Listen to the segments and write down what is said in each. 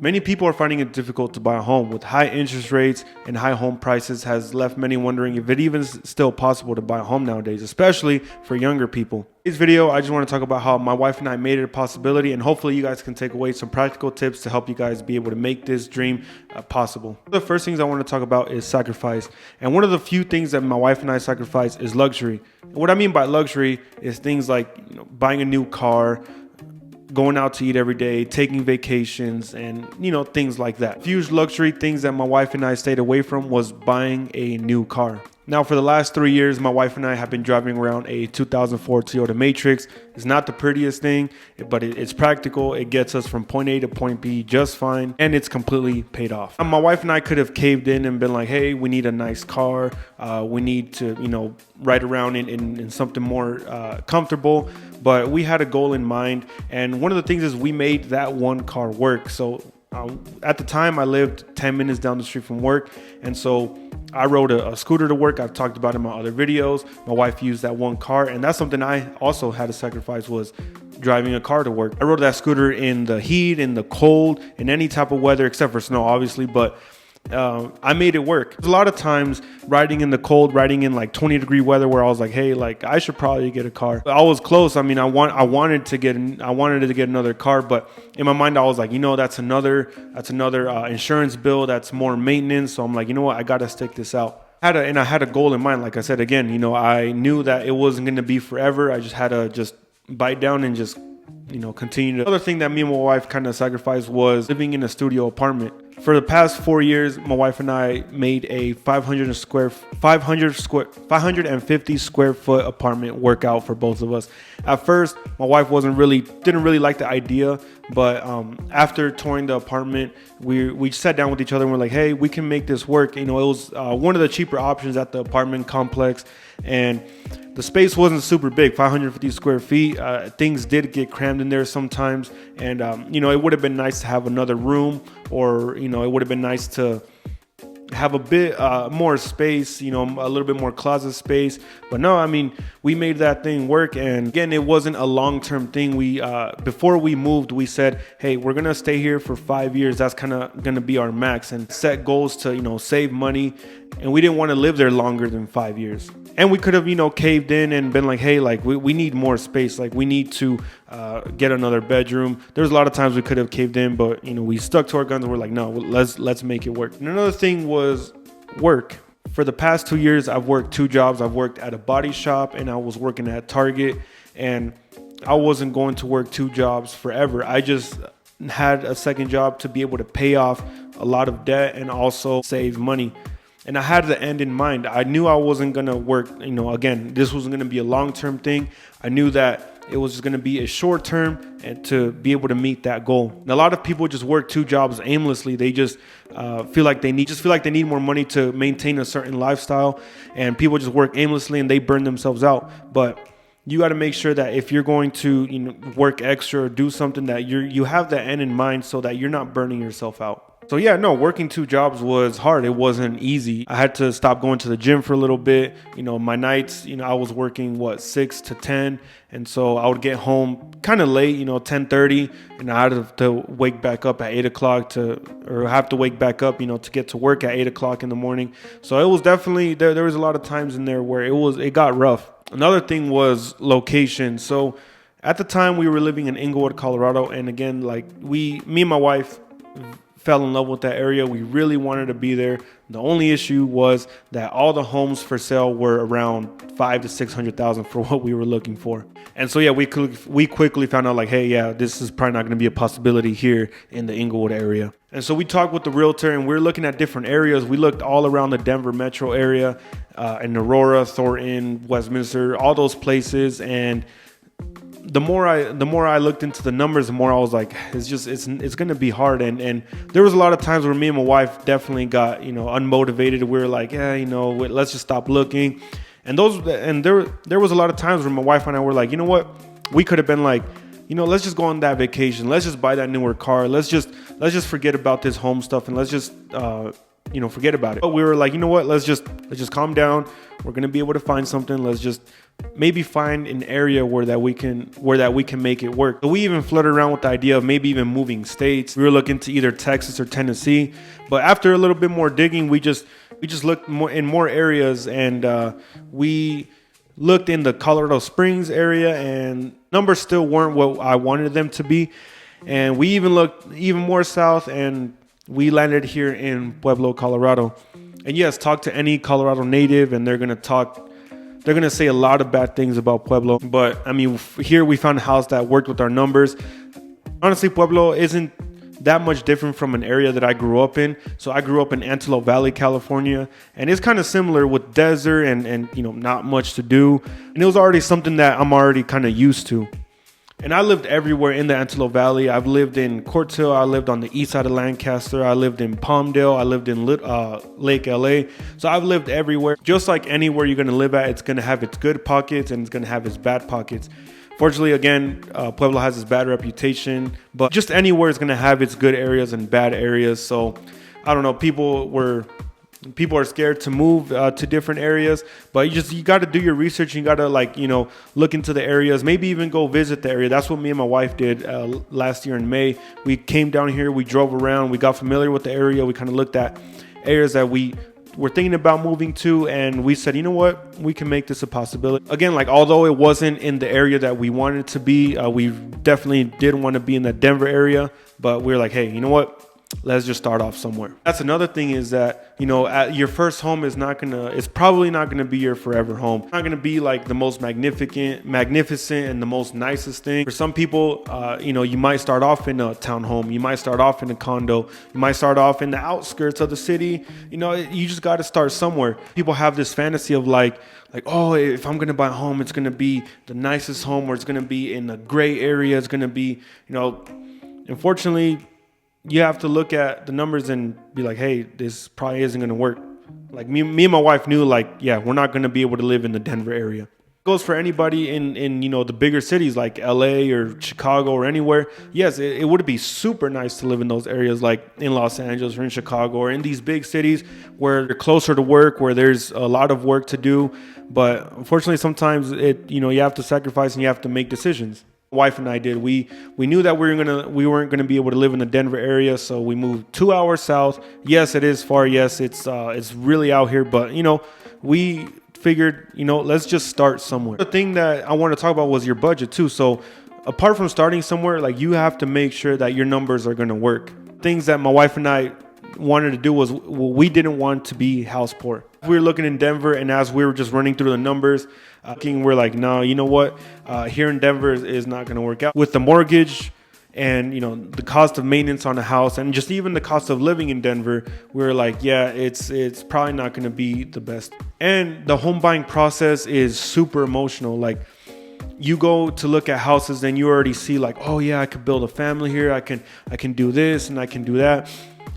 Many people are finding it difficult to buy a home. With high interest rates and high home prices has left many wondering if it even is still possible to buy a home nowadays, especially for younger people. In this video, I just want to talk about how my wife and I made it a possibility, and hopefully you guys can take away some practical tips to help you guys be able to make this dream possible. The first things I want to talk about is sacrifice. And one of the few things that my wife and I sacrifice is luxury. And what I mean by luxury is things like, buying a new car, going out to eat every day, taking vacations, and things like that. Huge luxury things that my wife and I stayed away from was buying a new car. Now, for the last 3 years, my wife and I have been driving around a 2004 Toyota Matrix. It's not the prettiest thing, but it's practical. It gets us from point A to point B just fine, and it's completely paid off. My wife and I could have caved in and been like, hey, we need a nice car. We need to, ride around in something more comfortable. But we had a goal in mind, and one of the things is we made that one car work. So at the time, I lived 10 minutes down the street from work, and so I rode a scooter to work. I've talked about it in my other videos. My wife used that one car, and that's something I also had to sacrifice, was driving a car to work. I rode that scooter in the heat, in the cold, in any type of weather except for snow, obviously, but I made it work. There's a lot of times riding in the cold, riding in like 20-degree weather, where I was like, hey, I should probably get a car. I was close. I mean, I wanted to get another car, but in my mind I was like, that's another insurance bill, that's more maintenance. So I'm like, what, I gotta stick this out. I had a goal in mind. Like I said, again, I knew that it wasn't going to be forever. I just had to just bite down and just continue. Another thing that me and my wife kind of sacrificed was living in a studio apartment. For the past 4 years, my wife and I made a 550 square foot apartment work out for both of us. At first, my wife didn't really like the idea, but after touring the apartment, we sat down with each other and we're like, hey, we can make this work. It was one of the cheaper options at the apartment complex, and the space wasn't super big, 550 square feet. Things did get crammed in there sometimes, and it would have been nice to have another room, or it would have been nice to have a bit more space, a little bit more closet space. But no, I mean, we made that thing work. And again, it wasn't a long-term thing. We before we moved, we said, hey, we're gonna stay here for 5 years. That's kind of gonna be our max, and set goals to save money. And we didn't want to live there longer than 5 years. And we could have, caved in and been like, hey, we need more space. We need to get another bedroom. There's a lot of times we could have caved in, but, we stuck to our guns and we're like, no, let's make it work. And another thing was work. For the past 2 years, I've worked 2 jobs. I've worked at a body shop and I was working at Target, and I wasn't going to work 2 jobs forever. I just had a second job to be able to pay off a lot of debt and also save money. And I had the end in mind. I knew I wasn't going to work, again, this wasn't going to be a long-term thing. I knew that it was just going to be a short term, and to be able to meet that goal. And a lot of people just work 2 jobs aimlessly. They just feel like they need more money to maintain a certain lifestyle, and people just work aimlessly and they burn themselves out. But you got to make sure that if you're going to work extra or do something, that you have that end in mind, so that you're not burning yourself out. So yeah, no, working 2 jobs was hard. It wasn't easy. I had to stop going to the gym for a little bit. My nights, I was working 6 to 10. And so I would get home kind of late, 10:30, and I had to wake back up at 8 o'clock to get to work at 8 o'clock in the morning. So it was definitely, there was a lot of times in there where it got rough. Another thing was location. So at the time we were living in Inglewood, Colorado. And again, me and my wife fell in love with that area. We really wanted to be there. The only issue was that all the homes for sale were around $500,000 to $600,000 for what we were looking for. And so yeah, we quickly found out hey, yeah, this is probably not going to be a possibility here in the Inglewood area. And so we talked with the realtor, and we're looking at different areas. We looked all around the Denver metro area, in Aurora, Thornton, Westminster, all those places. And the more I looked into the numbers, the more I was like, it's going to be hard. And there was a lot of times where me and my wife definitely got, unmotivated. We were like, yeah, let's just stop looking. And there was a lot of times where my wife and I were like, you know what? We could have been like, let's just go on that vacation. Let's just buy that newer car. Let's just forget about this home stuff, and let's just forget about it. But we were like, you know what, let's just calm down. We're gonna be able to find something. Let's just maybe find an area where we can make it work. So we even flirted around with the idea of maybe even moving states. We were looking to either Texas or Tennessee, but after a little bit more digging, we just looked in more areas, and we looked in the Colorado Springs area, and numbers still weren't what I wanted them to be. And we even looked even more south, and we landed here in Pueblo, Colorado. And yes, talk to any Colorado native, and they're gonna say a lot of bad things about Pueblo. But I mean, here we found a house that worked with our numbers. Honestly, Pueblo isn't that much different from an area that I grew up in. So I grew up in Antelope Valley, California, and it's kind of similar with desert and not much to do. And it was already something that I'm already kind of used to. And I lived everywhere in the Antelope Valley. I've lived in Court Hill. I lived on the east side of Lancaster. I lived in Palmdale. I lived in Lake LA. So I've lived everywhere. Just like anywhere you're going to live at, it's going to have its good pockets and it's going to have its bad pockets. Fortunately, again, Pueblo has its bad reputation, but just anywhere is going to have its good areas and bad areas. So I don't know, people are scared to move to different areas, but you got to do your research. You got to look into the areas, maybe even go visit the area. That's what me and my wife did last year in May. We came down here, we drove around, we got familiar with the area. We kind of looked at areas that we were thinking about moving to, and we said, you know what, we can make this a possibility. Again, although it wasn't in the area that we wanted it to be, we definitely did want to be in the Denver area, but we were like, hey, you know what, let's just start off somewhere. That's another thing, is that your first home it's probably not gonna be your forever home. It's not gonna be like the most magnificent and the most nicest thing. For some people, you might start off in a townhome, you might start off in a condo, you might start off in the outskirts of the city. You just got to start somewhere. People have this fantasy of oh, if I'm gonna buy a home, it's gonna be the nicest home, or it's gonna be in a gray area. It's gonna be, unfortunately, you have to look at the numbers and be like, hey, this probably isn't going to work. Me and my wife knew, we're not going to be able to live in the Denver area. It goes for anybody in the bigger cities like LA or Chicago or anywhere. Yes, it would be super nice to live in those areas, like in Los Angeles or in Chicago or in these big cities where you're closer to work, where there's a lot of work to do. But unfortunately, sometimes you have to sacrifice and you have to make decisions. Wife and I did. We knew that we weren't gonna be able to live in the Denver area, so we moved 2 hours south. Yes, it is far. Yes, it's really out here, but we figured, let's just start somewhere. The thing that I want to talk about was your budget too. So apart from starting somewhere, you have to make sure that your numbers are gonna work. Things that my wife and I wanted to do was, we didn't want to be house poor. We were looking in Denver, and as we were just running through the numbers, we're like, no, you know what? Here in Denver is not going to work out with the mortgage and the cost of maintenance on a house, and just even the cost of living in Denver. We were like, yeah, it's probably not going to be the best. And the home buying process is super emotional. You go to look at houses, and you already see oh yeah, I could build a family here. I can do this and I can do that.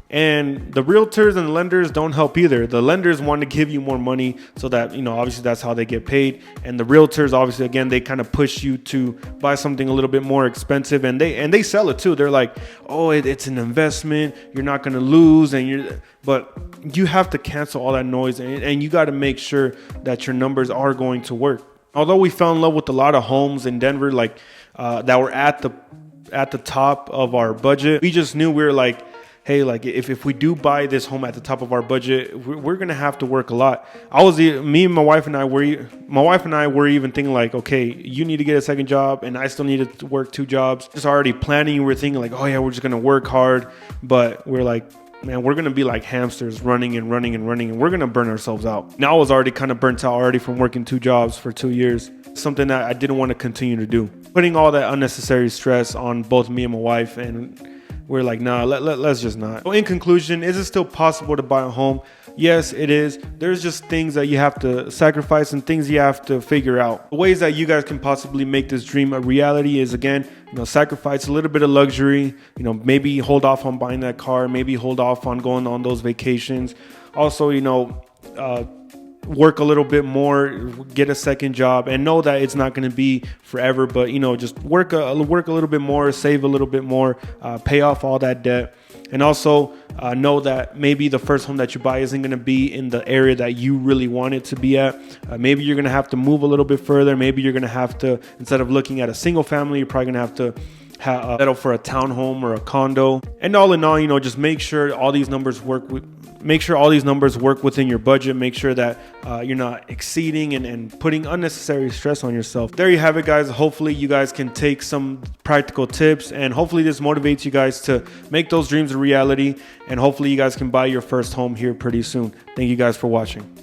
And the realtors and the lenders don't help either. The lenders want to give you more money so that, obviously that's how they get paid. And the realtors, obviously, again, they kind of push you to buy something a little bit more expensive, and they sell it too. They're like, oh, it's an investment. You're not going to lose. But you have to cancel all that noise, and you got to make sure that your numbers are going to work. Although we fell in love with a lot of homes in Denver, that were at the top of our budget, we just knew we were like, hey, if we do buy this home at the top of our budget, we're gonna have to work a lot. My wife and I were even thinking okay, you need to get a second job, and I still need to work 2 jobs. Just already planning, we're thinking oh yeah, we're just gonna work hard, but we're like, man, we're gonna be like hamsters running and running and running, and we're gonna burn ourselves out. Now I was already kind of burnt out already from working 2 jobs for 2 years. Something that I didn't want to continue to do, putting all that unnecessary stress on both me and my wife, and we're like, nah, let's just not. So in conclusion, is it still possible to buy a home? Yes, it is. There's just things that you have to sacrifice and things you have to figure out. The ways that you guys can possibly make this dream a reality is, again, sacrifice a little bit of luxury. Maybe hold off on buying that car. Maybe hold off on going on those vacations. Also, work a little bit more, get a second job, and know that it's not going to be forever, but just work a little bit more, save a little bit more, pay off all that debt. And also know that maybe the first home that you buy isn't going to be in the area that you really want it to be at. Maybe you're going to have to move a little bit further. Maybe you're going to have to, instead of looking at a single family, you're probably going to have to settle for a townhome or a condo. And all in all, just make sure all these numbers work within your budget. Make sure that you're not exceeding and putting unnecessary stress on yourself. There you have it, guys. Hopefully you guys can take some practical tips, and hopefully this motivates you guys to make those dreams a reality, and hopefully you guys can buy your first home here pretty soon. Thank you guys for watching.